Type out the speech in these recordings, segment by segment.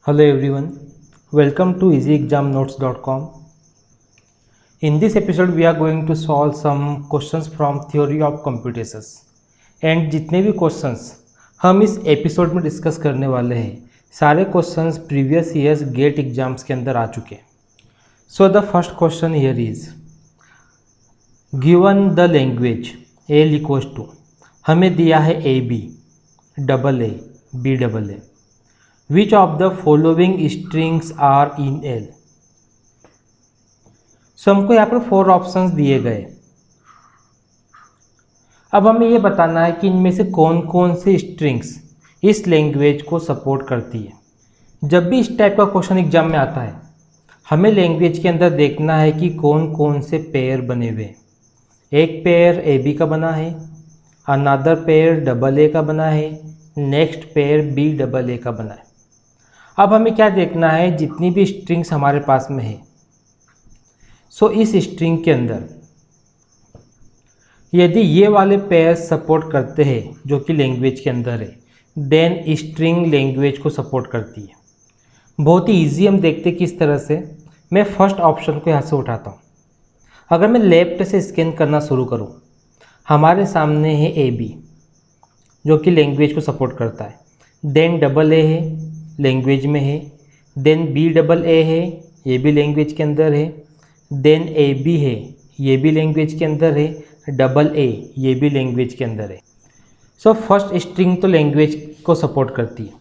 Hello everyone, welcome to easyexamnotes.com. In this episode we are going to solve some questions from theory of computations and जितने भी questions हम इस episode में discuss करने वाले हैं सारे questions previous years GATE exams के अंदर आ चुके हैं. So the first question here is given the language A equals to, हमें दिया है A B double A B double A. Which of the following strings are in L? So हमको यहाँ पर 4 ऑप्शंस दिए गए. अब हमें ये बताना है कि इनमें से कौन कौन से स्ट्रिंग्स इस लैंग्वेज को सपोर्ट करती है. जब भी इस टाइप का क्वेश्चन एग्जाम में आता है हमें लैंग्वेज के अंदर देखना है कि कौन कौन से पेयर बने हुए हैं. एक पेयर ए बी का बना है, अनदर पेयर डबल ए का बना है, next pair B double A का बना है. अब हमें क्या देखना है, जितनी भी स्ट्रिंग्स हमारे पास में है सो इस स्ट्रिंग के अंदर यदि ये वाले पेयर सपोर्ट करते हैं जो कि लैंग्वेज के अंदर है देन स्ट्रिंग लैंग्वेज को सपोर्ट करती है. बहुत ही ईजी हम देखते किस तरह से. मैं फर्स्ट ऑप्शन को यहाँ से उठाता हूँ. अगर मैं लेफ्ट से स्कैन करना शुरू करूँ हमारे सामने है ए बी जो कि लैंग्वेज को सपोर्ट करता है, देन डबल ए है लैंग्वेज में है, देन बी डबल ए है ये भी लैंग्वेज के अंदर है, देन ए बी है ये भी लैंग्वेज के अंदर है, डबल ए ये भी लैंग्वेज के अंदर है. सो फर्स्ट स्ट्रिंग तो लैंग्वेज को सपोर्ट करती है.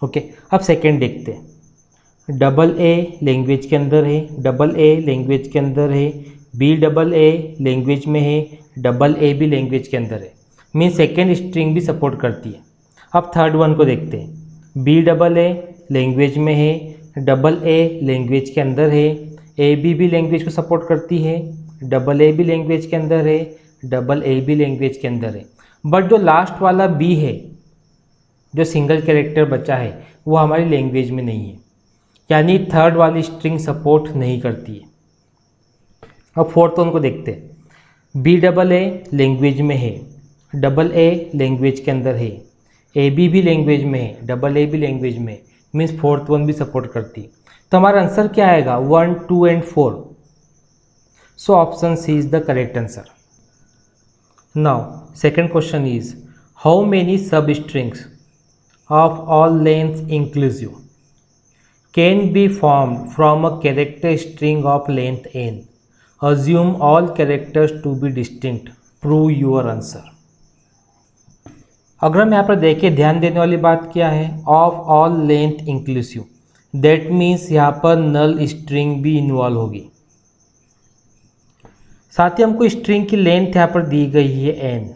ओके अब सेकेंड देखते हैं. डबल ए लैंग्वेज के अंदर है, डबल ए लैंग्वेज के अंदर है, बी डबल ए लैंग्वेज में है, डबल ए भी लैंग्वेज के अंदर है. मीन सेकेंड स्ट्रिंग भी सपोर्ट करती है. अब थर्ड वन को देखते हैं. बी डबल ए लैंग्वेज में है, डबल ए लैंग्वेज के अंदर है, ए बी भी लैंग्वेज को सपोर्ट करती है, डबल ए भी लैंग्वेज के अंदर है, डबल ए भी लैंग्वेज के अंदर है. बट जो लास्ट वाला बी है जो सिंगल कैरेक्टर बचा है वो हमारी लैंग्वेज में नहीं है, यानी थर्ड वाली स्ट्रिंग सपोर्ट नहीं करती है. अब फोर्थ वन को देखते हैं. बी डबल ए लैंग्वेज में है, डबल ए लैंग्वेज के अंदर है, ए बी भी लैंग्वेज में है, डबल ए भी लैंग्वेज में, मीन्स फोर्थ वन भी सपोर्ट करती. तो हमारा आंसर क्या आएगा 1, 2 and 4. So option C is the correct answer. Now second question is how many sub strings of all length inclusive can be formed from a character string of length n. Assume all characters to be distinct. Prove your answer. अगर हम यहाँ पर देखें ध्यान देने वाली बात क्या है, of all length inclusive, that means यहाँ पर नल स्ट्रिंग भी इन्वॉल्व होगी. साथ ही हमको स्ट्रिंग की लेंथ यहाँ पर दी गई है n.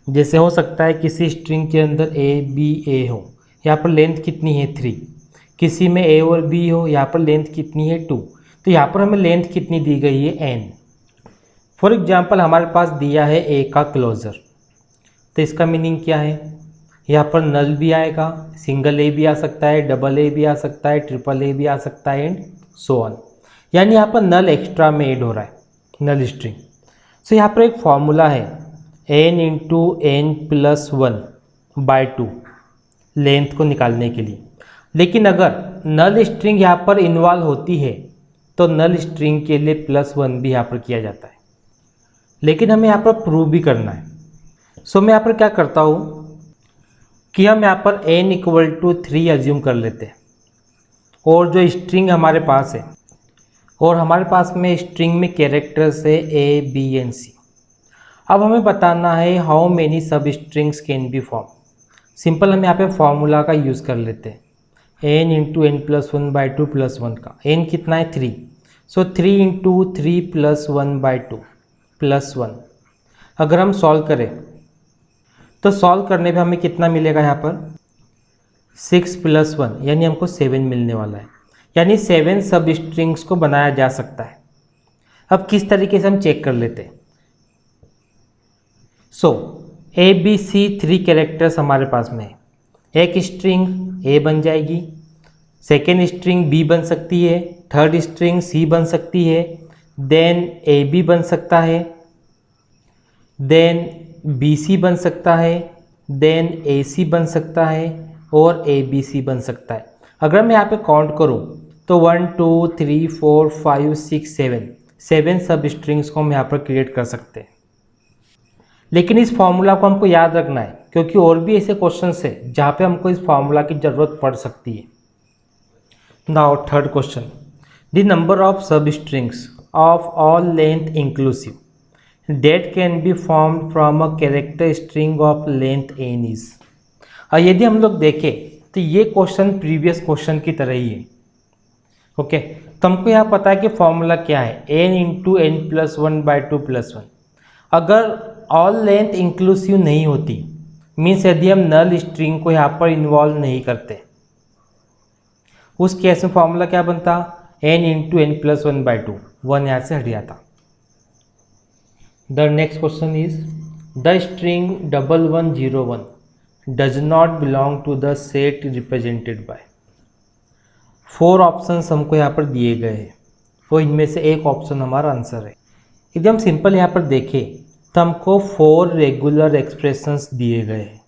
जैसे हो सकता है किसी स्ट्रिंग के अंदर ए बी ए हो, यहाँ पर लेंथ कितनी है 3, किसी में ए और बी हो यहाँ पर लेंथ कितनी है 2, तो यहाँ पर हमें लेंथ कितनी दी गई है n. फॉर एग्जाम्पल हमारे पास दिया है ए का क्लोजर, तो इसका मीनिंग क्या है, यहाँ पर नल भी आएगा, सिंगल ए भी आ सकता है, डबल ए भी आ सकता है, ट्रिपल ए भी आ सकता है एंड सो ऑन. यानी यहाँ पर नल एक्स्ट्रा में ऐड हो रहा है, नल स्ट्रिंग. सो यहाँ पर एक फॉर्मूला है n into n plus 1/2 length को निकालने के लिए. लेकिन अगर नल स्ट्रिंग यहाँ पर इन्वॉल्व होती है तो नल स्ट्रिंग के लिए +1 भी यहाँ पर किया जाता है. लेकिन हमें यहाँ पर प्रूव भी करना है. सो मैं यहाँ पर क्या करता हूँ कि हम यहाँ पर n = 3 अज्यूम कर लेते हैं और जो स्ट्रिंग हमारे पास है और हमारे पास में स्ट्रिंग में कैरेक्टर्स है ए बी एंड सी. अब हमें बताना है how many sub strings can be form. Simple हम यहाँ पे फॉर्मूला का यूज़ कर लेते हैं. n into n plus 1/2 plus 1 का n कितना है 3. So 3 into 3 plus 1/2 plus 1. अगर हम सॉल्व करें तो सॉल्व करने पे हमें कितना मिलेगा, यहाँ पर 6 + 1 यानी हमको 7 मिलने वाला है. यानी 7 सब स्ट्रिंग्स को बनाया जा सकता है. अब किस तरीके से हम चेक कर लेते हैं. सो ए बी सी 3 कैरेक्टर्स हमारे पास में है. एक स्ट्रिंग ए बन जाएगी, सेकेंड स्ट्रिंग बी बन सकती है, थर्ड स्ट्रिंग सी बन सकती है, देन ए बी बन सकता है, देन बी सी बन सकता है, देन ए सी बन सकता है, और ABC बन सकता है। अगर मैं यहाँ पे काउंट करूँ तो 1 2 3 4 5 6 7 सब स्ट्रिंग्स को हम यहाँ पर क्रिएट कर सकते हैं। लेकिन इस फॉर्मूला को हमको याद रखना है, क्योंकि और भी ऐसे क्वेश्चंस है जहाँ पे हमको इस फॉर्मूला की ज़रूरत पड़ सकती है। Now third question, the number of sub strings of all length inclusive that can be formed from a character string of length n is. यदि हम लोग देखें तो ये क्वेश्चन प्रीवियस क्वेश्चन की तरह ही है। ओके, तो हमको यहाँ पता है कि फॉर्मूला क्या है, n into n plus one by two plus one. अगर ऑल लेंथ इंक्लूसिव नहीं होती, मीन्स यदि हम नल स्ट्रिंग को यहाँ पर इन्वॉल्व नहीं करते, उस केस में फॉर्मूला क्या बनता, n into n plus one by two, one यहाँ से हट जाता। The next question is the string 1101 does not belong to the set represented by. 4 options हमको यहाँ पर दिए गए हैं, तो इनमें से एक ऑप्शन हमारा आंसर है। एकदम सिंपल यहाँ पर देखें तो हमको 4 रेगुलर एक्सप्रेशंस दिए गए हैं,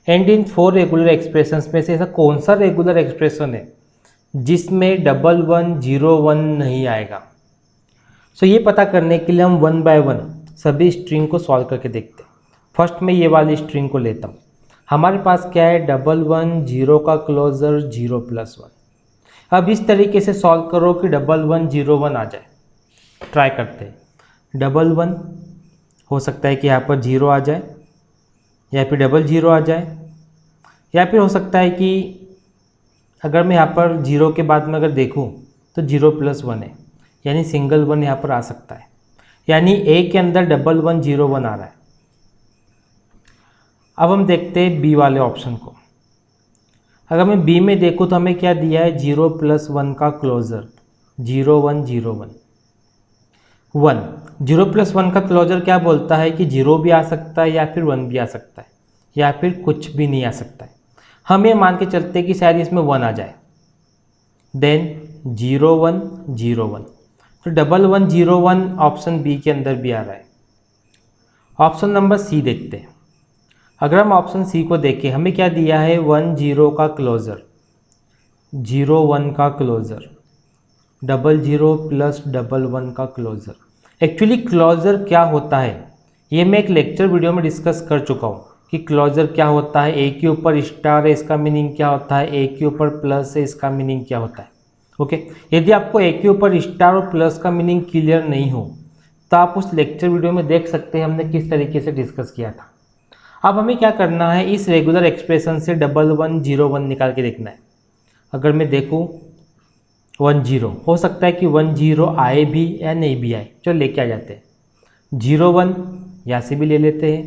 एंड इन 4 रेगुलर एक्सप्रेशंस में से ऐसा कौन सा रेगुलर एक्सप्रेशन है जिसमें 1101 नहीं आएगा। सो ये पता करने के लिए हम वन बाय वन सभी स्ट्रिंग को सॉल्व करके देखते हैं। फर्स्ट मैं ये वाली स्ट्रिंग को लेता हूँ। हमारे पास क्या है, 110 का क्लोजर 0 प्लस 1। अब इस तरीके से सॉल्व करो कि 1101 आ जाए। ट्राई करते हैं। 11 हो सकता है कि यहाँ पर 0 आ जाए, या फिर 00 आ जाए, या फिर हो सकता है कि अगर मैं यहाँ पर 0 के बाद में अगर देखूँ तो 0 प्लस 1 है, यानी सिंगल 1 यहाँ पर आ सकता है, यानी A के अंदर 1101 आ रहा है। अब हम देखते हैं B वाले ऑप्शन को। अगर मैं B में देखूँ तो हमें क्या दिया है, 0 प्लस 1 का क्लोजर 0101 1। 0 प्लस 1 का क्लोजर क्या बोलता है कि 0 भी आ सकता है, या फिर 1 भी आ सकता है, या फिर कुछ भी नहीं आ सकता है। हम ये मान के चलते हैं कि शायद इसमें 1 आ जाए, देन 0101, तो 1101 ऑप्शन बी के अंदर भी आ रहा है। ऑप्शन नंबर सी देखते हैं। अगर हम ऑप्शन सी को देखें, हमें क्या दिया है, 10 का क्लोजर 01 का क्लोजर 00 प्लस 11 का क्लोजर। एक्चुअली क्लोजर क्या होता है ये मैं एक लेक्चर वीडियो में डिस्कस कर चुका हूँ कि क्लोजर क्या होता है। ए के ऊपर स्टार है, इसका मीनिंग क्या होता है, ए के ऊपर प्लस है, इसका मीनिंग क्या होता है। ओके, यदि आपको ए के ऊपर स्टार और प्लस का मीनिंग क्लियर नहीं हो तो आप उस लेक्चर वीडियो में देख सकते हैं हमने किस तरीके से डिस्कस किया था। अब हमें क्या करना है, इस रेगुलर एक्सप्रेशन से 1101 निकाल के देखना है। अगर मैं देखूँ 10, हो सकता है कि 10 आए भी या नहीं भी आए, चलो लेके आ जाते हैं। 01 यहाँ से भी ले लेते हैं,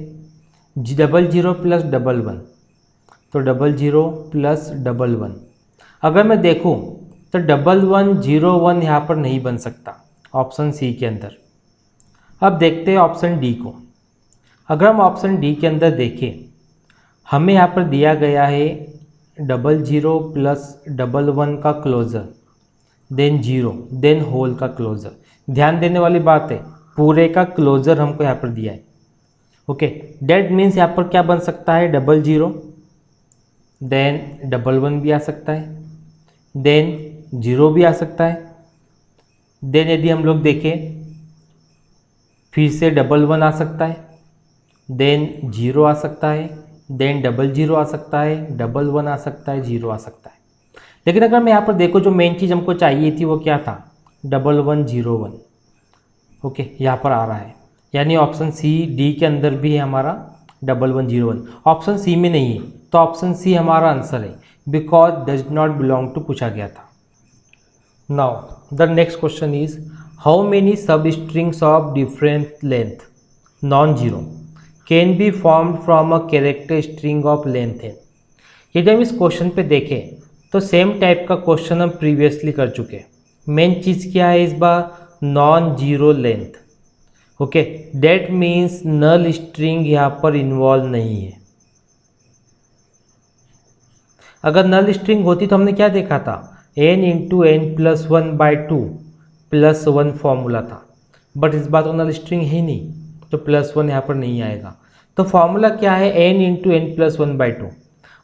00 प्लस 11 तो 00 प्लस 11। अगर मैं देखूं तो 1101 यहाँ पर नहीं बन सकता ऑप्शन सी के अंदर। अब देखते हैं ऑप्शन डी को। अगर हम ऑप्शन डी के अंदर देखें, हमें यहाँ पर दिया गया है 00 प्लस 11 का क्लोजर, देन 0, देन होल का क्लोजर। ध्यान देने वाली बात है, पूरे का क्लोजर हमको यहाँ पर दिया है। ओके, डेट मीन्स यहाँ पर क्या बन सकता है, 00, देन 11 भी आ सकता है, देन 0 भी आ सकता है, देन यदि हम लोग देखें फिर से 11 आ सकता है, देन 0 आ सकता है, देन 00 आ सकता है, 11 आ सकता है, 0 आ सकता है। लेकिन अगर मैं यहाँ पर देखो जो मेन चीज़ हमको चाहिए थी वो क्या था, 1101। ओके, यहाँ पर आ रहा है, यानी ऑप्शन सी डी के अंदर भी है हमारा 1101। ऑप्शन सी में नहीं है तो ऑप्शन सी हमारा आंसर है, because does not belong to पूछा गया था। Now the next question is how many sub strings of different length non zero can be formed from a character string of length N. यदि हम इस question पे देखें तो सेम टाइप का क्वेश्चन हम प्रीवियसली कर चुके हैं। मेन चीज़ क्या है इस बार, non zero length. Okay, that means null string यहाँ पर इन्वॉल्व नहीं है। अगर नल स्ट्रिंग होती तो हमने क्या देखा था, n into n plus 1 by 2 plus 1 formula था, बट इस बार तो नल स्ट्रिंग है नहीं तो प्लस 1 यहाँ पर नहीं आएगा। तो फॉर्मूला क्या है, n into n plus 1 by 2।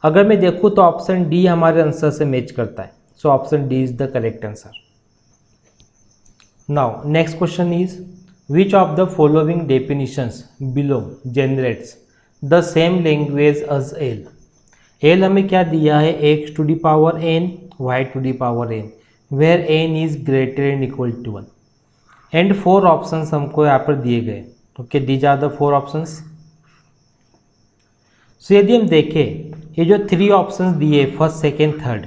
अगर मैं देखूँ तो ऑप्शन डी हमारे आंसर से मैच करता है, so option D is the correct answer. Now next question is which of the following definitions below generates the same language as L. L हमें क्या दिया है, x to the power n Y to the power n where n is greater and equal to 1 and 4 options हमको यहाँ पर दिए गए। Okay, these are the 4 options. So यदि हम देखें ये जो 3 ऑप्शंस दिए फर्स्ट सेकेंड थर्ड,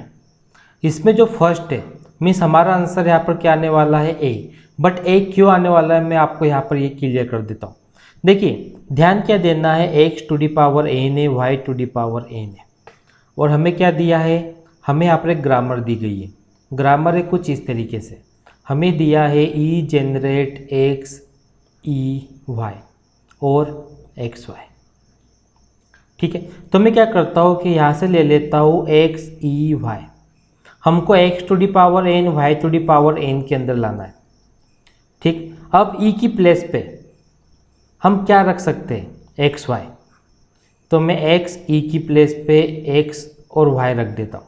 इसमें जो फर्स्ट है मीन्स हमारा आंसर यहाँ पर क्या आने वाला है ए, बट ए क्यों आने वाला है मैं आपको यहाँ पर ये क्लियर कर देता हूँ। देखिए ध्यान क्या देना है, x to the power n है, y to the power n है, और हमें क्या दिया है, हमें यहाँ पर एक ग्रामर दी गई है। ग्रामर है कुछ इस तरीके से, हमें दिया है ई जनरेट एक्स ई वाई और एक्स वाई। ठीक है, तो मैं क्या करता हूँ कि यहाँ से ले लेता हूँ एक्स ई वाई, हमको X to the power n Y to the power n के अंदर लाना है। ठीक, अब ई की प्लेस पे हम क्या रख सकते हैं, एक्स वाई, तो मैं एक्स ई की प्लेस पे एक्स और वाई रख देता हूँ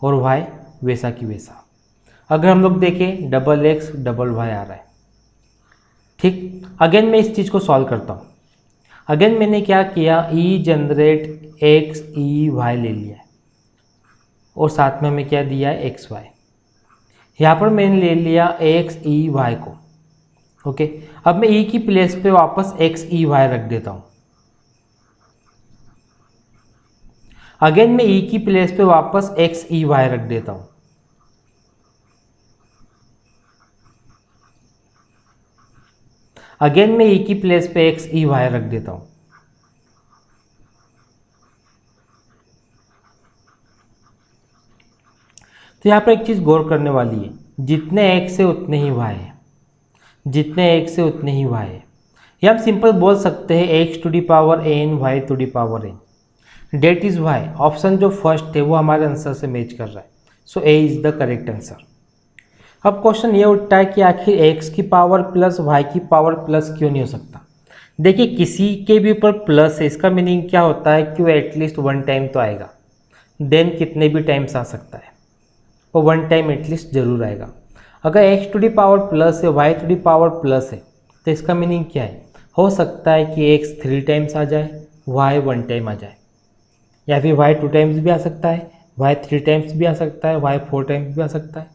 और वाई वैसा की वैसा। अगर हम लोग देखें डबल एक्स डबल वाई आ रहा है। ठीक, अगेन मैं इस चीज़ को सॉल्व करता हूँ। अगेन मैंने क्या किया, ई जनरेट एक्स ई वाई ले लिया है और साथ में हमें क्या दिया है, एक्स वाई। यहाँ पर मैंने ले लिया एक्स ई वाई को। ओके, अब मैं ई की प्लेस पे वापस एक्स ई वाई रख देता हूँ। अगेन मैं ई की प्लेस पे वापस एक्स ई वाई रख देता हूँ। अगेन मैं ई की प्लेस पे एक्स ई वाई रख देता हूँ। तो यहाँ पर एक चीज़ गौर करने वाली है, जितने एक्स है उतने ही वाई है, जितने एक्स है उतने ही वाई है। या हम सिंपल बोल सकते हैं X to the power n Y to the power n, that is Y. Option जो फर्स्ट है वो हमारे आंसर से मैच कर रहा है, so A is the correct answer. अब क्वेश्चन ये उठता है कि आखिर एक्स की पावर प्लस वाई की पावर प्लस क्यों नहीं हो सकता। देखिए किसी के भी ऊपर प्लस है, इसका मीनिंग क्या होता है कि वो एटलीस्ट 1 टाइम तो आएगा, देन कितने भी टाइम्स आ सकता है, वो 1 टाइम एटलीस्ट जरूर आएगा। अगर x to the power plus है y to the power plus है तो इसका मीनिंग क्या है, हो सकता है कि एक्स 3 टाइम्स आ जाए, वाई 1 टाइम आ जाए, या फिर वाई 2 टाइम्स भी आ सकता है, वाई 3 टाइम्स भी आ सकता है, वाई 4 टाइम्स भी आ सकता है,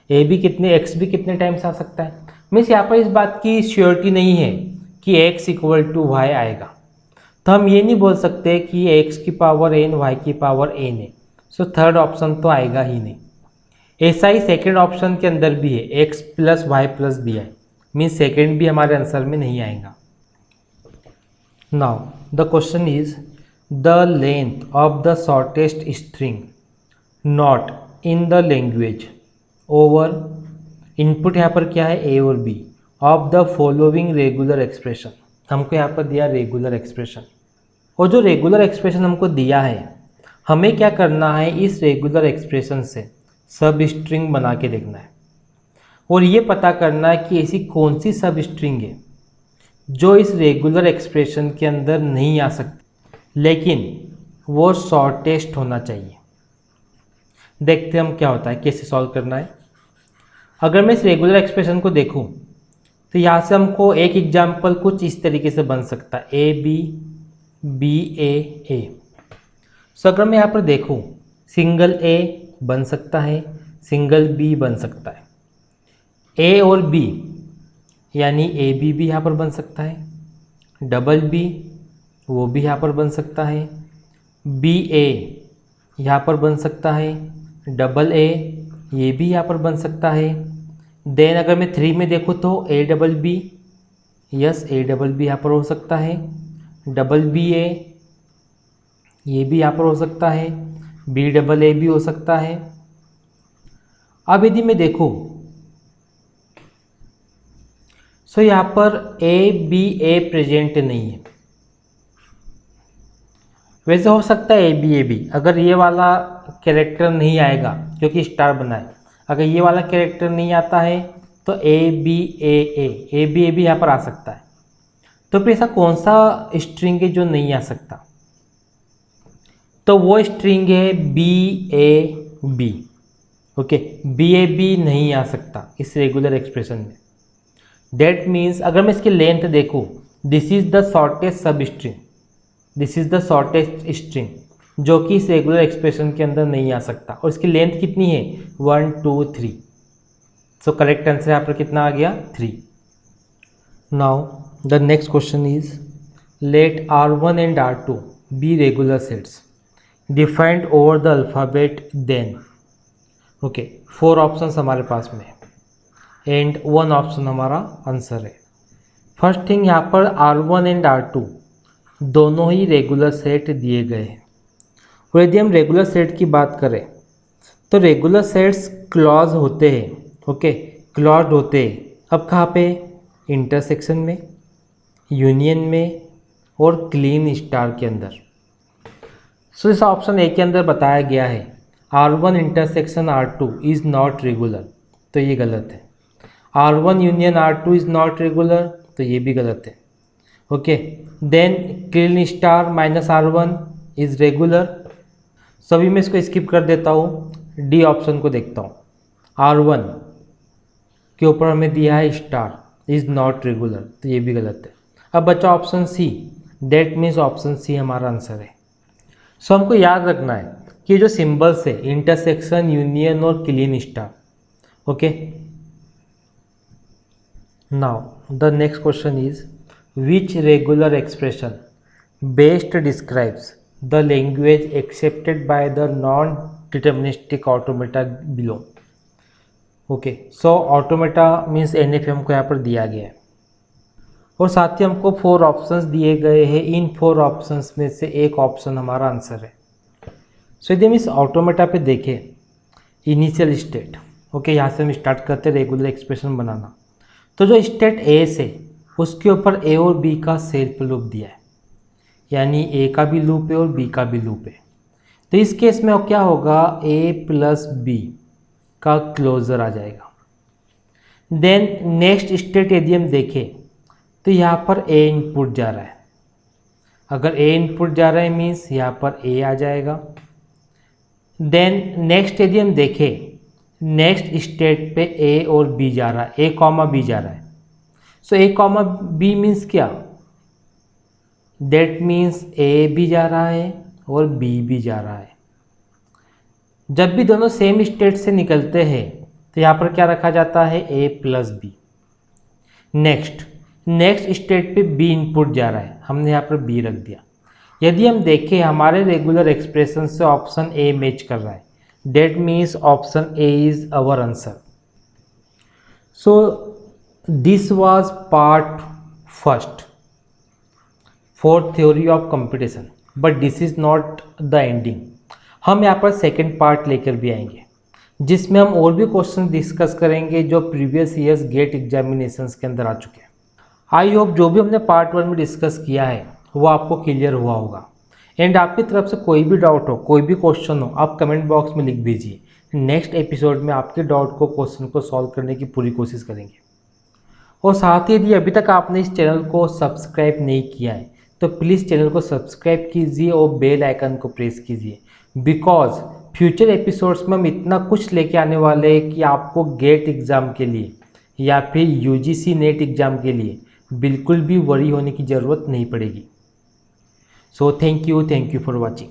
ए भी कितने एक्स भी कितने टाइम्स आ सकता है। मीन्स यहाँ पर इस बात की श्योरिटी नहीं है कि एक्स इक्वल टू वाई आएगा, तो हम ये नहीं बोल सकते कि एक्स की पावर एन वाई की पावर एन है, सो थर्ड ऑप्शन तो आएगा ही नहीं। ऐसा ही सेकेंड ऑप्शन के अंदर भी है, एक्स प्लस वाई प्लस दिया है, मीन्स सेकेंड भी हमारे आंसर में नहीं आएगा। Now the question is the length of the shortest string not in the language over, input यहाँ पर क्या है ए और B, of the following regular expression. हमको यहाँ पर दिया रेगुलर एक्सप्रेशन, और जो रेगुलर एक्सप्रेशन हमको दिया है हमें क्या करना है, इस रेगुलर एक्सप्रेशन से सब स्ट्रिंग बना के देखना है और ये पता करना है कि ऐसी कौन सी सब स्ट्रिंग है जो इस रेगुलर एक्सप्रेशन के अंदर नहीं आ सकती लेकिन वो शॉर्टेस्ट होना चाहिए। देखते हैं हम क्या होता है, कैसे सॉल्व करना है। अगर मैं इस रेगुलर एक्सप्रेशन को देखूं तो यहाँ से हमको एक एग्जाम्पल कुछ इस तरीके से बन सकता है, ए बी बी ए। सो अगर मैं यहाँ पर देखूं सिंगल ए बन सकता है, सिंगल बी बन सकता है, ए और बी यानी ए बी भी यहाँ पर बन सकता है, डबल बी वो भी यहाँ पर बन सकता है, बी ए यहाँ पर बन सकता है, डबल ए ये भी यहाँ पर बन सकता है। देन अगर मैं 3 में देखूँ तो A double B, yes A double B यहाँ पर हो सकता है, डबल बी ए ये भी यहाँ पर हो सकता है, बी डबल ए भी हो सकता है। अब यदि मैं देखूँ सो यहाँ पर ए बी ए प्रेजेंट नहीं है, वैसे हो सकता है ए बी, अगर ये वाला कैरेक्टर नहीं आएगा क्योंकि स्टार बना है, अगर ये वाला कैरेक्टर नहीं आता है तो ए बी भी यहाँ पर आ सकता है। तो फिर ऐसा कौन सा स्ट्रिंग है जो नहीं आ सकता, तो वो स्ट्रिंग है BAB। ओके, BAB नहीं आ सकता इस रेगुलर एक्सप्रेशन में। डेट मीन्स अगर मैं इसकी लेंथ देखूँ, दिस इज द शॉर्टेस्ट सब string, this is the shortest string जो कि इस रेगुलर एक्सप्रेशन के अंदर नहीं आ सकता। और इसकी लेंथ कितनी है 1 2 3। सो करेक्ट आंसर यहाँ पर कितना आ गया 3। Now the next question is let R1 and R2 be regular sets defined over the alphabet then. Okay, 4 options हमारे पास में एंड 1 ऑप्शन हमारा आंसर है। फर्स्ट थिंग, यहाँ पर R1 एंड R2 दोनों ही रेगुलर सेट दिए गए हैं। और यदि हम रेगुलर सेट की बात करें तो रेगुलर सेट्स क्लॉज होते हैं। ओके, क्लॉज्ड होते हैं। अब कहाँ पे? इंटरसेक्शन में, यूनियन में और क्लीन स्टार के अंदर। सो इस ऑप्शन ए के अंदर बताया गया है R1 intersection R2 is not regular, तो ये गलत है। R1 union R2 is not regular, तो ये भी गलत है। Okay, then Kleene star minus R1 is regular. So अभी मैं इसको स्किप कर देता हूँ, डी ऑप्शन को देखता हूँ। R1 के ऊपर हमें दिया है स्टार इज़ नॉट रेगुलर, तो ये भी गलत है। अब बचा option C, that means option C हमारा आंसर है। सो हमको याद रखना है कि जो सिंबल्स है इंटरसेक्शन, यूनियन और Kleene star. Okay, now the next question is which regular expression best describes the language accepted by the non deterministic automata below. Okay, so automata means NF को यहाँ पर दिया गया है और साथ ही हमको 4 ऑप्शंस दिए गए हैं। इन 4 ऑप्शंस में से एक ऑप्शन हमारा आंसर है। सो यदि हम इस ऑटोमेटा पे देखें, इनिशियल स्टेट, ओके, यहाँ से हम स्टार्ट करते हैं रेगुलर एक्सप्रेशन बनाना। तो जो स्टेट ए से उसके ऊपर ए और बी का सेल्फ लूप दिया है, यानी ए का भी लूप है और बी का भी लूप है। तो इस केस में क्या होगा, ए प्लस बी का क्लोजर आ जाएगा। देन नेक्स्ट स्टेट यदि हम देखें तो यहाँ पर ए इनपुट जा रहा है। अगर ए इनपुट जा रहा है मीन्स यहाँ पर ए आ जाएगा। देन नेक्स्ट यदि हम देखें, नेक्स्ट स्टेट पे ए और बी जा रहा है, ए कॉमा बी जा रहा है। सो ए कॉमा बी मीन्स क्या, दैट मीन्स ए भी जा रहा है और बी भी जा रहा है। जब भी दोनों सेम स्टेट से निकलते हैं तो यहाँ पर क्या रखा जाता है, ए प्लस बी। नेक्स्ट स्टेट पे बी इनपुट जा रहा है, हमने यहाँ पर बी रख दिया। यदि हम देखें हमारे रेगुलर एक्सप्रेशन से ऑप्शन ए मैच कर रहा है, that means option A is our answer. So this was part first for theory of computation, but this is not the ending. हम यहाँ पर सेकेंड पार्ट लेकर भी आएंगे जिसमें हम और भी क्वेश्चन डिस्कस करेंगे जो प्रीवियस ईयर्स गेट एग्जामिनेशंस के अंदर आ चुके हैं। आई होप जो भी हमने पार्ट 1 में डिस्कस किया है वो आपको क्लियर हुआ होगा। एंड आपकी तरफ से कोई भी डाउट हो, कोई भी क्वेश्चन हो, आप कमेंट बॉक्स में लिख दीजिए। नेक्स्ट एपिसोड में आपके डाउट को, क्वेश्चन को सॉल्व करने की पूरी कोशिश करेंगे। और साथ ही यदि अभी तक आपने इस चैनल को सब्सक्राइब नहीं किया है तो प्लीज़ चैनल को सब्सक्राइब कीजिए और बेल आइकन को प्रेस कीजिए, बिकॉज फ्यूचर एपिसोड्स में हम इतना कुछ लेके आने वाले हैं कि आपको गेट एग्ज़ाम के लिए या फिर UGC नेट एग्ज़ाम के लिए बिल्कुल भी वरी होने की ज़रूरत नहीं पड़ेगी। So thank you for watching.